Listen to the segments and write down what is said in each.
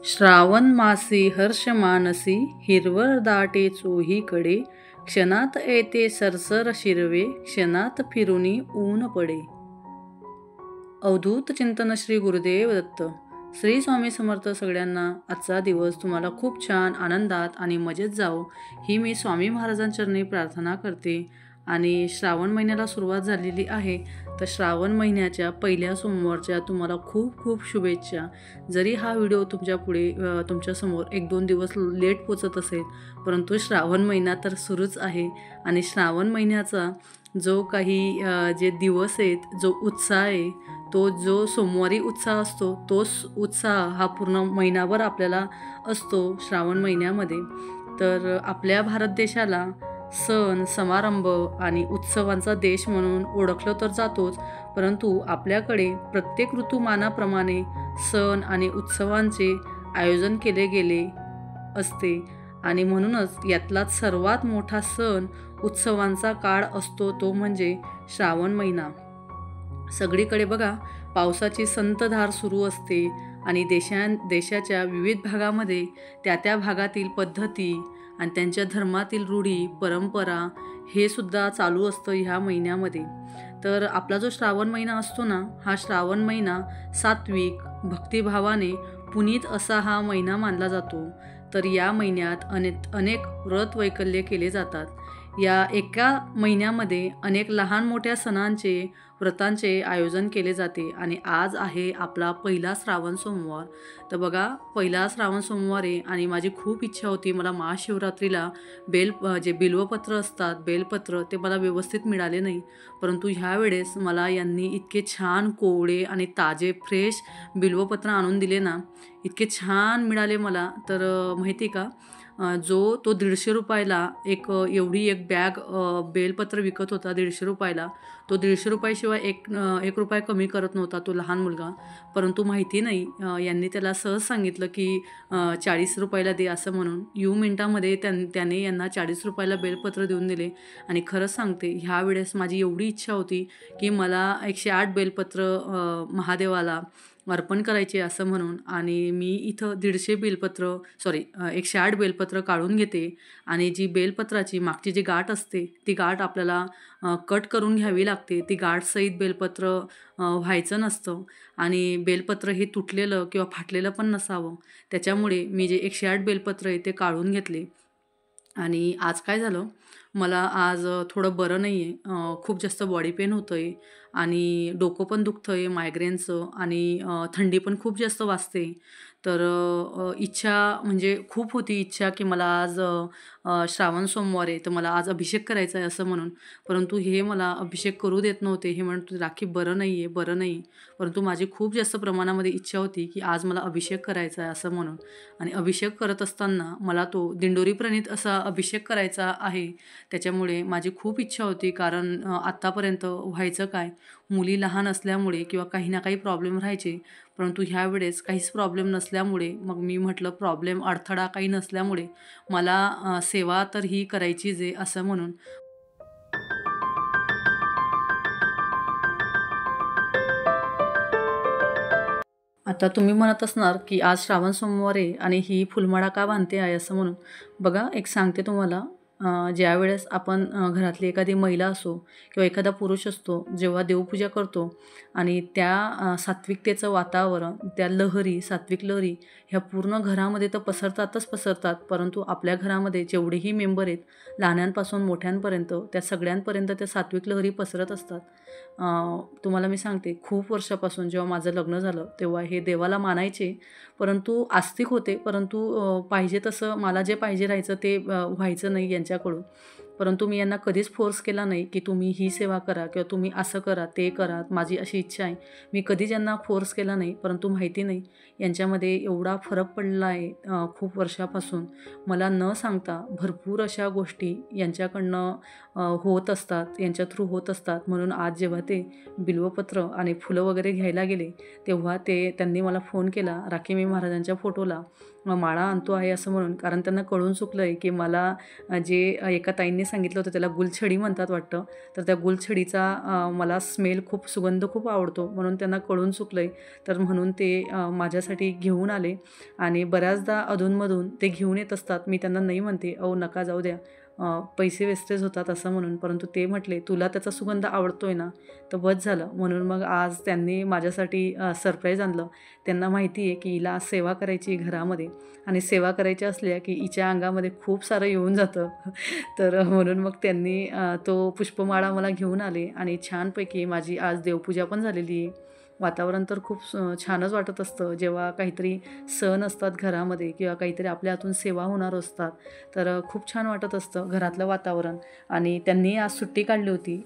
श्रावण मासी हर्ष मानसी हिरवळ दाटे चोहीकडे क्षणात येते सरसर शिरवे क्षणात फिरुनी ऊन पडे. अवधूत चिंतन श्री गुरुदेव दत्त. श्री स्वामी समर्थ. सगळ्यांना आजचा दिवस तुम्हाला खूप छान आनंदात आणि मजेत जावो ही मी स्वामी महाराजांचरणी प्रार्थना करते. आणि श्रावण महिन्याला सुरुवात झालेली आहे, तर श्रावण महिन्याच्या पहिल्या सोमवारच्या तुम्हाला खूप खूप शुभेच्छा. जरी हा व्हिडिओ तुमच्यासमोर 1-2 दिवस लेट पोचत असेल, परंतु श्रावण महिना तर सुरूच आहे. आणि श्रावण महिन्याचा जो काही जे दिवस आहेत, जो उत्साह आहे, तो जो सोमवारी उत्साह असतो, तोच उत्साह हा पूर्ण महिनाभर आपल्याला असतो श्रावण महिन्यामध्ये. तर आपल्या भारत देशाला सण समारंभ आणि उत्सवांचा देश म्हणून ओळखलं तर जातोच, परंतु आपल्याकडे प्रत्येक ऋतुमानाप्रमाणे सण आणि उत्सवांचे आयोजन केले गेले असते. आणि म्हणूनच यातलाच सर्वात मोठा सण उत्सवांचा काळ असतो तो म्हणजे श्रावण महिना. सगळीकडे बघा पावसाची संतधार सुरू असते आणि देशाच्या विविध भागामध्ये त्या भागातील पद्धती आणि त्यांच्या धर्मातील रूढी परंपरा हे सुद्धा चालू असतं ह्या महिन्यामध्ये. तर आपला जो श्रावण महिना असतो ना, हा श्रावण महिना सात्विक भक्तिभावाने पुनीत असा हा महिना मानला जातो. तर या महिन्यात अनेक व्रत वैकल्य केले जातात. या एका महिन्यामध्ये अनेक लहान मोठ्या सणांचे व्रतांचे आयोजन केले जाते. आणि आज आहे आपला पहिला श्रावण सोमवार. तर बघा, पहिला श्रावण सोमवार आहे आणि माझी खूप इच्छा होती, मला महाशिवरात्रीला जे बिल्वपत्र असतात, बेलपत्र, ते मला व्यवस्थित मिळाले नाही. परंतु ह्या वेळेस मला यांनी इतके छान कोवळे आणि ताजे फ्रेश बिल्वपत्र आणून दिले ना, इतके छान मिळाले मला. तर माहिती का, तो 150 रुपयाला एवढी एक बॅग बेलपत्र विकत होता 150 रुपयाला. तो 150 रुपयाशिवाय एक रुपया कमी करत नव्हता तो लहान मुलगा. परंतु माहिती नाही, यांनी त्याला सहज सांगितलं की 40 रुपयाला दे असं म्हणून. मिनिटामध्ये त्याने यांना 40 रुपयाला बेलपत्र देऊन दिले. आणि खरंच सांगते, ह्या वेळेस माझी एवढी इच्छा होती की मला 108 बेलपत्र महादेवाला अर्पण करायचे असं म्हणून. आणि मी इथं 108 बेलपत्र काढून घेते. आणि जी बेलपत्राची मागची जी गाठ असते, ती गाठ आपल्याला कट करून घ्यावी लागते. ती गाठसहित बेलपत्र व्हायचं नसतं. आणि बेलपत्र हे तुटलेलं किंवा फाटलेलं पण नसावं, त्याच्यामुळे मी जे 108 बेलपत्र आहे ते काढून घेतले. आणि आज काय झालं, मला आज थोडं बरं नाही आहे. खूप जास्त बॉडी पेन होतं आहे आणि डोकं पण दुखतं आहे मायग्रेनचं. आणि थंडी पण खूप जास्त वाजते. तर इच्छा म्हणजे खूप होती इच्छा की मला आज श्रावण सोमवार आहे, तर मला आज अभिषेक करायचा आहे असं म्हणून. परंतु हे मला अभिषेक करू देत नव्हते. हे म्हणत, राखी बरं नाही आहे, बरं नाही. परंतु माझी खूप जास्त प्रमाणामध्ये इच्छा होती की आज मला अभिषेक करायचा आहे असं म्हणून. आणि अभिषेक करत असताना मला तो दिंडोरी प्रणीत असा अभिषेक करायचा आहे. त्याच्यामुळे माझी खूप इच्छा होती, कारण आत्तापर्यंत व्हायचं काय, मुली लहान असल्यामुळे किंवा काही ना काही प्रॉब्लेम राहायचे. परंतु ह्या वेळेस काहीच प्रॉब्लेम नसल्यामुळे मग मी म्हटलं, अडथळा काही नसल्यामुळे मला सेवा तर ही करायचीच आहे असं म्हणून. आता तुम्ही म्हणत असणार की आज श्रावण सोमवार आहे आणि ही फुलमाळा का बांधते आहे असं म्हणून. बघा, एक सांगते तुम्हाला, ज्यावेळेस आपण घरातली एखादी महिला असो किंवा एखादा पुरुष असतो, जेव्हा देवपूजा करतो आणि त्या सात्विकतेचं वातावरण, त्या लहरी, सात्विक लहरी ह्या पूर्ण घरामध्ये तर पसरतात. परंतु आपल्या घरामध्ये जेवढेही मेंबर आहेत, लहानांपासून मोठ्यांपर्यंत, त्या सगळ्यांपर्यंत त्या सात्विक लहरी पसरत असतात. तुम्हाला मी सांगते, खूप वर्षापासून जेव्हा माझं लग्न झालं तेव्हा हे देवाला मानायचे, परंतु आस्तिक होते. परंतु पाहिजे तसं मला जे पाहिजे राहायचं ते व्हायचं नाही यांच्याकडून. परंतु मी यांना कधीच फोर्स केला नाही की तुम्ही ही सेवा करा किंवा तुम्ही असं करा, ते करा, माझी अशी इच्छा आहे. मी कधीच यांना फोर्स केला नाही. परंतु माहिती नाही, यांच्यामध्ये एवढा फरक पडला आहे खूप वर्षापासून. मला न सांगता भरपूर अशा गोष्टी यांच्याकडनं होत असतात, यांच्या थ्रू होत असतात. म्हणून आज जेव्हा ते बिल्वपत्र आणि फुलं वगैरे घ्यायला गेले, तेव्हा त्यांनी मला फोन केला, राखीमी महाराजांच्या फोटोला, माळा आणतो आहे असं म्हणून, कारण त्यांना कळून चुकलं आहे की मला जे एका ताईंनी सांगितलं होतं त्याला गुलछडी म्हणतात वाटतं, तर त्या गुलछडीचा मला स्मेल खूप, सुगंध खूप आवडतो म्हणून त्यांना कळून चुकलं आहे. तर म्हणून ते माझ्यासाठी घेऊन आले आणि बऱ्याचदा अधूनमधून ते घेऊन येत असतात. मी त्यांना नाही म्हणते, "अहो नका जाऊ द्या, पैसे वेस्टेज होतात" असं म्हणून. परंतु ते म्हटले, "तुला त्याचा सुगंध आवडतोय ना, तर बस झालं." म्हणून मग आज त्यांनी माझ्यासाठी सरप्राईज आणलं. त्यांना माहिती आहे की हिला आज सेवा करायची घरामध्ये आणि सेवा करायची असल्या की हिच्या अंगामध्ये खूप सारं येऊन जातं. तर म्हणून मग त्यांनी तो पुष्पमाळा मला घेऊन आले आणि छानपैकी माझी आज देवपूजा पण झालेली आहे. वातावरण तर खूप छानच वाटत असतं जेव्हा काहीतरी सण असतात घरामध्ये किंवा काहीतरी आपल्या हातून सेवा होणार असतात, तर खूप छान वाटत असतं घरातलं वातावरण. आणि त्यांनी आज सुट्टी काढली होती,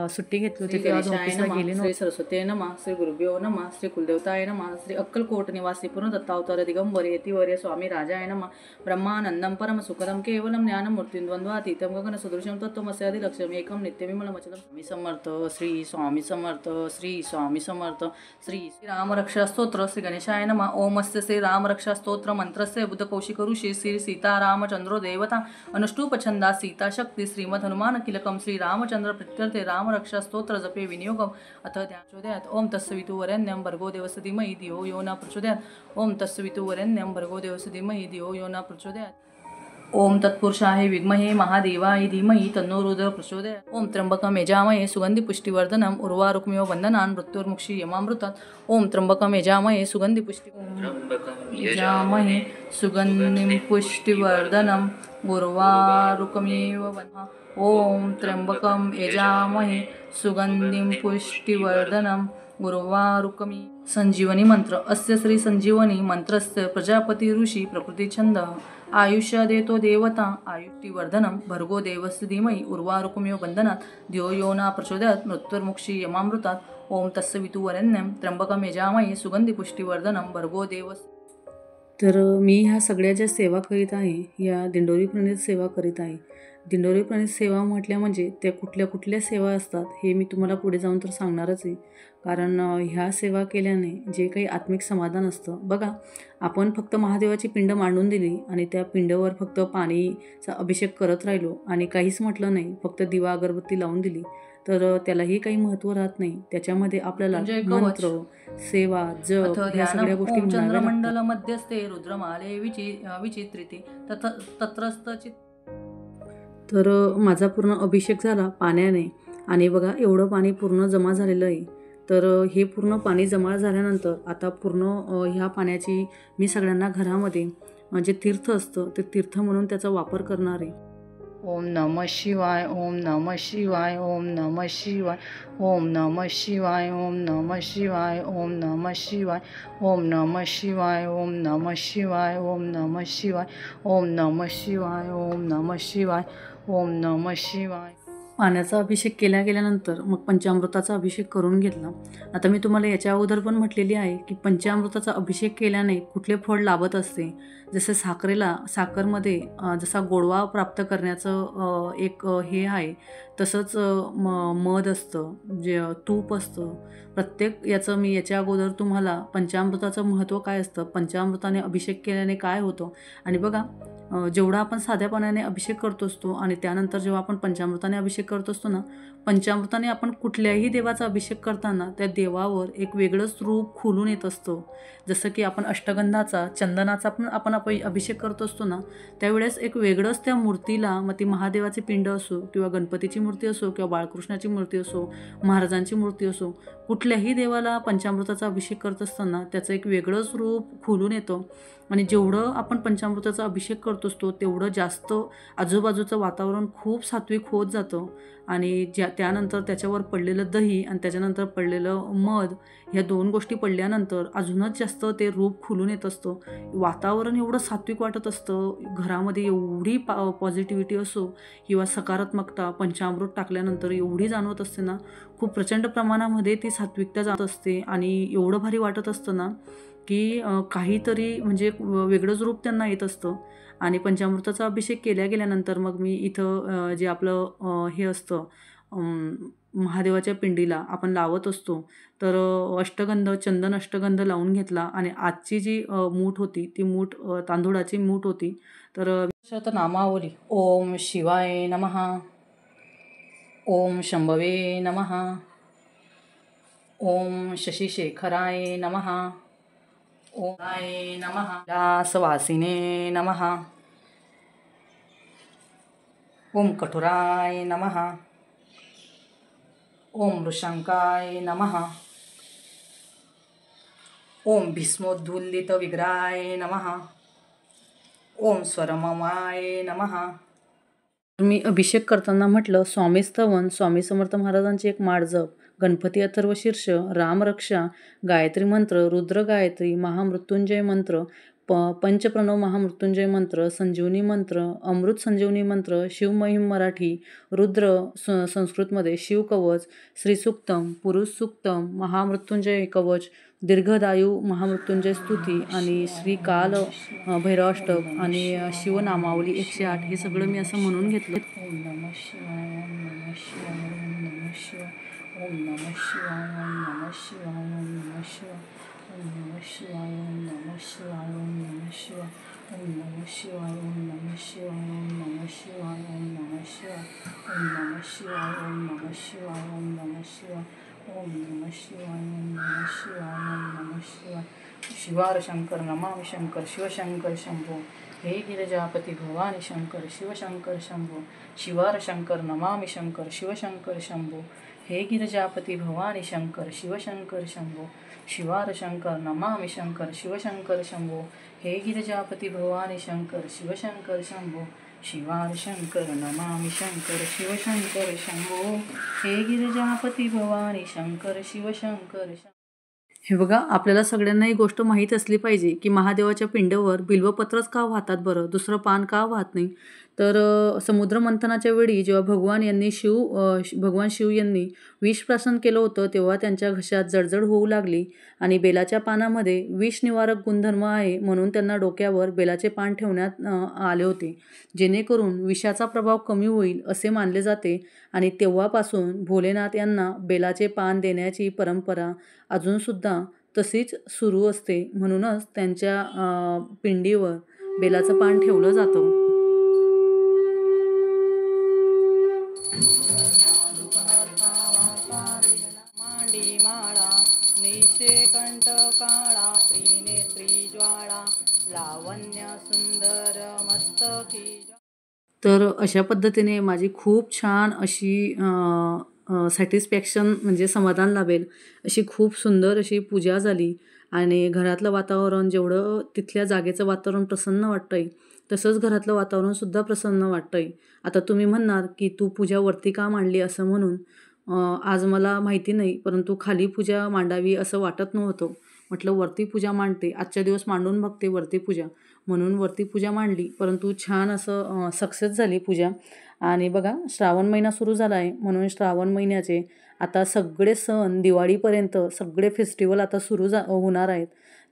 सुट्टी घेतली होती, ते आज ऑफिसला गेले नव्हते. श्री सरस्वती नमः, श्री गुरुभ्यो नमः, श्री कुलदेवताय नमः, श्री अक्कलकोट निवासी पूर्ण दत्तावतार दिगंबर यतिवर्य स्वामी राजाय नमः. ब्रह्मानंदम परम सुखदम केवलम ज्ञानमूर्तीं द्वंद्वातीतं गगन सदृशं तत्त्वमस्यादि लक्ष्यम एकम नित्यविमलमचलम. स्वामी समर्थ, श्री स्वामी समर्थ, श्री स्वामी समर्थ. श्री रामरक्षा स्तोत्र. श्री गणेशाय नमः. ओम अस्य श्री रामरक्षा स्तोत्र मंत्रस्य बुद्धकौशिक ऋषि श्री सीतारामचंद्रो देवता अनुष्टुप छंदा सीता शक्ति श्रीमद हनुमान किलकम. श्री रामचंद्र प्रीत्यर्थे रामरक्षा स्तोत्र जपे विनियोगम. अथ ध्यानचोदयात. ओम तस्सवितुवरेण्यं भर्गो देवस्य धीमहि धियो यो न प्रचोदयात्. ओम तस्सवितुवरेण्यं भर्गो देवस्य धीमहि धियो यो न प्रचोदयात्. ओम तत्पुरुषाय विद्महे महादेवाय धीमहि तन्नो रुद्र प्रचोदयात्. ओम त्र्यंबकं यजामहे सुगंधि पुष्टिवर्धनम् उर्वारुकमिव बन्धनान् मृत्युर्मुक्षी यमामृतात्. ओम त्र्यंबकं यजामहे सुगंधि यजामहे सुगंधिं पुष्टिवर्धनम् उर्वारुकमिव बन्धनान्. ओम त्र्यंबकं यजामहे सुगंधिं पुष्टिवर्धनम् उर्वारुकमि. संजीवनी मंत्र. अस्य श्री संजीवनी मंत्रस्य प्रजापती ऋषी प्रकृती छंदः. आयुष्य देतो देवता आयुष्टिवर्धनम भर्गो देवस्य धीमहि उर्वारुकमिव बंधनात् धियो यो न प्रचोदयात् मृत्युर्मुक्षी यमामृतात्. ओम तस्सवितुवरेण्यं त्र्यंबकं यजामहे सुगंधि पुष्टिवर्धनम भर्गो देवस्य. तर मी ह्या सगळ्या ज्या सेवा करीत आहे या दिंडोरी प्रणित सेवा करीत आहे. दिंडोरी प्रणित सेवा म्हटल्या म्हणजे त्या कुठल्या कुठल्या सेवा असतात हे मी तुम्हाला पुढे जाऊन तर सांगणारच आहे. कारण ह्या सेवा केल्याने जे काही आत्मिक समाधान असतं बघा, आपण फक्त महादेवाची पिंड मांडून दिली आणि त्या पिंडवर फक्त पाणीचा अभिषेक करत राहिलो आणि काहीच म्हटलं नाही, फक्त दिवा अगरबत्ती लावून दिली, तर त्यालाही काही महत्त्व राहत नाही. त्याच्यामध्ये आपल्याला मंत्र, सेवा, जप या सगळ्या गोष्टी चंद्रमंडल मध्यस्थे रुद्रमाले विचित्रिते तत्रस्थ. तर माझा पूर्ण अभिषेक झाला पाण्याने आणि बघा एवढं पाणी पूर्ण जमा झालेलं आहे. तर हे पूर्ण पाणी जमा झाल्यानंतर आता पूर्ण ह्या पाण्याची मी सगळ्यांना घरामध्ये जे तीर्थ असतं ते तीर्थ म्हणून त्याचा वापर करणार आहे. ओम नमः शिवाय, ओम नमः शिवाय, ओम नमः शिवाय, ओम नमः शिवाय, ओम नमः शिवाय, ओम नमः शिवाय, ओम नमः शिवाय, ओम नमः शिवाय, ओम नमः शिवाय, ओम नमः शिवाय, ओम नमः शिवाय, ओम नमः शिवाय. पाण्याचा अभिषेक गेल्यानंतर मग पंचामृताचा अभिषेक करून घेतला. आता मी तुम्हाला याच्या अगोदर पण म्हटलेली आहे की पंचामृताचा अभिषेक केल्याने कुठले फळ लाभत असते. जसे साखरमध्ये जसा गोडवा प्राप्त करण्याचं एक हे आहे, तसंच मध असतं, जे तूप असतं. प्रत्येक याचं मी याच्या अगोदर तुम्हाला पंचामृताचं महत्त्व काय असतं, पंचामृताने अभिषेक केल्याने काय होतं. आणि बघा जेवढा आपण साध्या पाण्याने अभिषेक करत असतो आणि त्यानंतर जेव्हा आपण पंचामृताने अभिषेक करत असतो ना, पंचामृताने आपण कुठल्याही देवाचा अभिषेक करताना त्या देवावर एक वेगळंच रूप खुलून येत असतं. जसं की आपण अष्टगंधाचा, चंदनाचा पण आपण अभिषेक करत असतो ना, त्यावेळेस एक वेगळंच त्या मूर्तीला, मग ती महादेवाची पिंड असो किंवा गणपतीची मूर्ती असो किंवा बाळकृष्णाची मूर्ती असो, महाराजांची मूर्ती असो, कुठल्याही देवाला पंचामृताचा अभिषेक करत असताना त्याचं एक वेगळंच रूप खुलून येतं. आणि जेवढं आपण पंचामृताचा अभिषेक करत असतो तेवढं जास्त आजूबाजूचं वातावरण खूप सात्विक होत जातं. आणि त्यानंतर त्याच्यावर पडलेलं दही आणि त्याच्यानंतर पडलेलं मध, ह्या दोन गोष्टी पडल्यानंतर अजूनच जास्त ते रूप खुलून येत असतं. वातावरण एवढं सात्विक वाटत असतं, घरामध्ये एवढी पॉझिटिव्हिटी असो किंवा सकारात्मकता पंचामृत टाकल्यानंतर एवढी जाणवत असते ना, खूप प्रचंड प्रमाणामध्ये ती सात्विकता जात असते आणि एवढं भारी वाटत असतं ना की काहीतरी म्हणजे वेगळंच रूप त्यांना येत असतं. आणि पंचामृताचा अभिषेक गेल्यानंतर मग मी इथं जे आपलं हे असतं महादेवाच्या पिंडीला आपण लावत असतो. तर अष्टगंध, चंदन अष्टगंध लावून घेतला आणि आजची जी मूठ होती ती मूठ तांदूळाची मूठ होती. तर नामावली ओम शिवाय नमः, ओम शंभवे नमः, ओम शशिशेखराय नमः, ओम आय नमः, लासवासिने नमः, ओम कठोराय नमः, ओम वृषांकाय नमः, ओम भीष्मोद्धुल्लित विग्रहाय नमः, ओम स्वरममाय नमः. मी अभिषेक करताना म्हटलं स्वामी स्तवन, स्वामी समर्थ महाराजांची एक माळ जप, गणपती अथर्वशीर्ष, रामरक्षा, गायत्री मंत्र, रुद्र गायत्री, महामृत्युंजय मंत्र, पंचप्रणव महामृत्युंजय मंत्र, संजीवनी मंत्र, अमृत संजीवनी मंत्र, शिवमहिम मराठी, रुद्र संस्कृतमध्ये शिवकवच, श्रीसूक्तम, पुरुष सूक्तम, महामृत्युंजय कवच, दीर्घदायू महामृत्युंजय स्तुती आणि श्रीकाल भैरवाष्टक आणि शिवनामावली 108 हे सगळं मी असं म्हणून घेतलं. ओम नमः शिवाय, ओम नमः शिवाय, ओम नमः शिवाय, ओम नमः शिवाय, ओम नमः शिवाय, ओम नमः शिवाय, ओम नमः शिवाय, ओम नमः शिवाय, ओम नमः शिवाय, ओम नमः शिवाय, ओम नमः शिवाय, ओम नमः शिवाय, ओम नमः शिवाय, ओम नमः शिवाय, ओम नमः शिवाय, ओम नमः शिवाय, ओम नमः शिवाय, ओम नमः शिवाय, ओम नमः शिवाय. शिवार शंकर नमामि शंकर, शिवशंकर शंभो, हे गिरिजापती भवानी शंकर, शिवशंकर शंभो. शिवार शंकर नमामि शंकर, शिवशंकर शंभो, हे गिरिजापती भवानी शंकर, शिवशंकर शंभो. शिवार शंकर नमामि शंकर, शिवशंकर शंभो, हे गिरिजापती भवानी शंकर, शिवशंकर शंभो. शिवार शंकर नमामि शंकर, शिवशंकर शंभो, हे गिरिजापती भवानी शंकर, शिवशंकर शंभो. हे बघा, आपल्याला सगळ्यांना ही गोष्ट माहीत असली पाहिजे की महादेवाच्या पिंडीवर बिल्वपत्रच का वाहतात बरं, दुसरं पान का वाहत नाही. तर समुद्र मंथनाच्या वेळी जेव्हा भगवान शिव यांनी विष प्राशन केलं होतं तेव्हा त्यांच्या घशात जळजळ होऊ लागली आणि बेलाच्या पानामध्ये विष निवारक गुणधर्म आहे म्हणून त्यांना डोक्यावर बेलाचे पान ठेवण्यात आले होते, जेणेकरून विषाचा प्रभाव कमी होईल असे मानले जाते. आणि तेव्हापासून भोलेनाथ यांना बेलाचे पान देण्याची परंपरा अजूनसुद्धा तशीच सुरू असते. म्हणूनच त्यांच्या पिंडीवर बेलाचं पान ठेवलं जातं. मांडी माळा निशेकंठ काळा, त्रिनेत्री ज्वाळा, लावण्य सुंदर मस्तकी. तर अशा पद्धतीने माझी खूप छान अशी सॅटिस्फॅक्शन म्हणजे समाधान लाभेल अशी खूप सुंदर अशी पूजा झाली. आणि घरातलं वातावरण जेवढं तिथल्या जागेचं वातावरण प्रसन्न वाटतं आहे तसंच घरातलं वातावरणसुद्धा प्रसन्न वाटतं आहे. आता तुम्ही म्हणणार की तू पूजा वरती का मांडली असं म्हणून. आज मला माहिती नाही, परंतु खाली पूजा मांडावी असं वाटत नव्हतं. म्हटलं वरती पूजा मांडते, आजच्या दिवस मांडून बघते वरती पूजा, म्हणून वरती पूजा मांडली. परंतु छान असं सक्सेस झाली पूजा. आणि बघा, श्रावण महिना सुरू झाला आहे म्हणून श्रावण महिन्याचे आता सगळे सण दिवाळीपर्यंत सगळे फेस्टिवल आता सुरू होणार आहेत.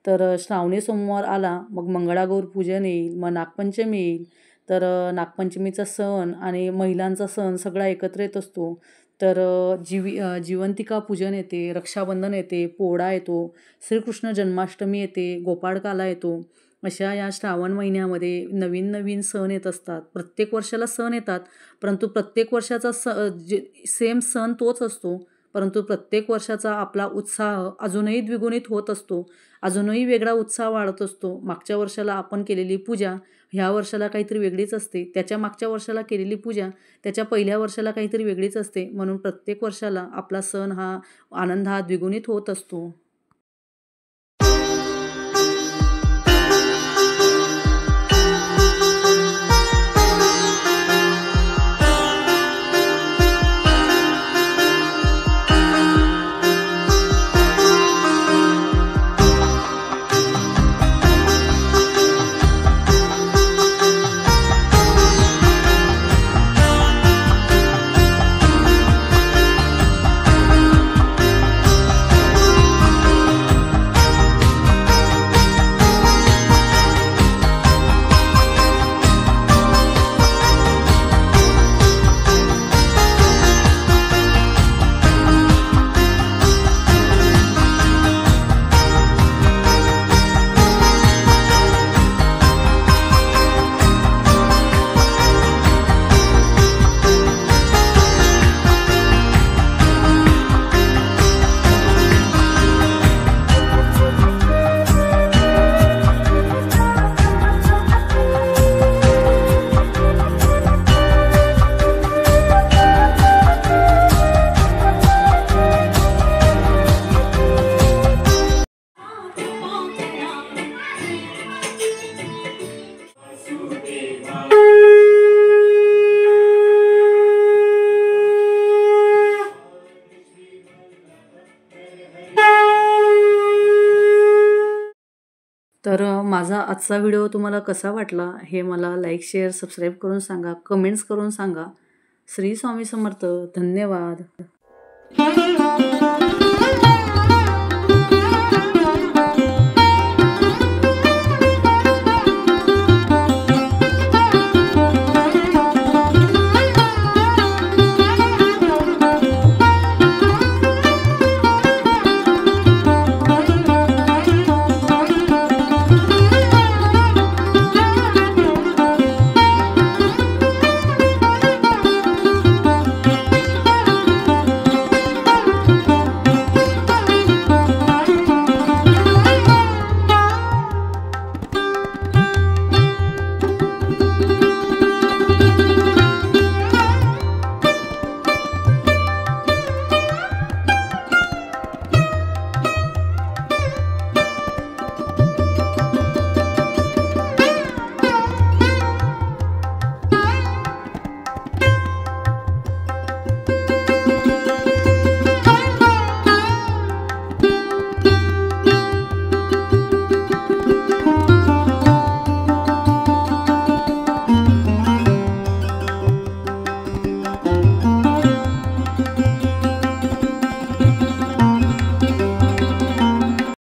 तर श्रावणी सोमवार आला, मग मंगळागौर पूजन येईल, मग नागपंचमी येईल. तर नागपंचमीचा सण आणि महिलांचा सण सगळा एकत्र येत असतो. तर जिवंतिका पूजन येते, रक्षाबंधन येते, पोळा येतो, श्रीकृष्ण जन्माष्टमी येते, गोपाळकाला येतो. अशा या श्रावण महिन्यामध्ये नवीन नवीन सण येत असतात. प्रत्येक वर्षाला सण येतात, परंतु प्रत्येक वर्षाचा सेम सण तोच असतो, परंतु प्रत्येक वर्षाचा आपला उत्साह अजूनही द्विगुणित होत असतो, अजूनही वेगळा उत्साह वाढत असतो. मागच्या वर्षाला आपण केलेली पूजा ह्या वर्षाला काहीतरी वेगळीच असते, त्याच्या मागच्या वर्षाला केलेली पूजा त्याच्या पहिल्या वर्षाला काहीतरी वेगळीच असते. म्हणून प्रत्येक वर्षाला आपला सण हा आनंद हा द्विगुणित होत असतो. तर माझा आजचा व्हिडिओ तुम्हाला कसा वाटला हे मला लाईक, शेअर, सबस्क्राईब करून सांगा, कमेंट्स करून सांगा. श्री स्वामी समर्थ. धन्यवाद.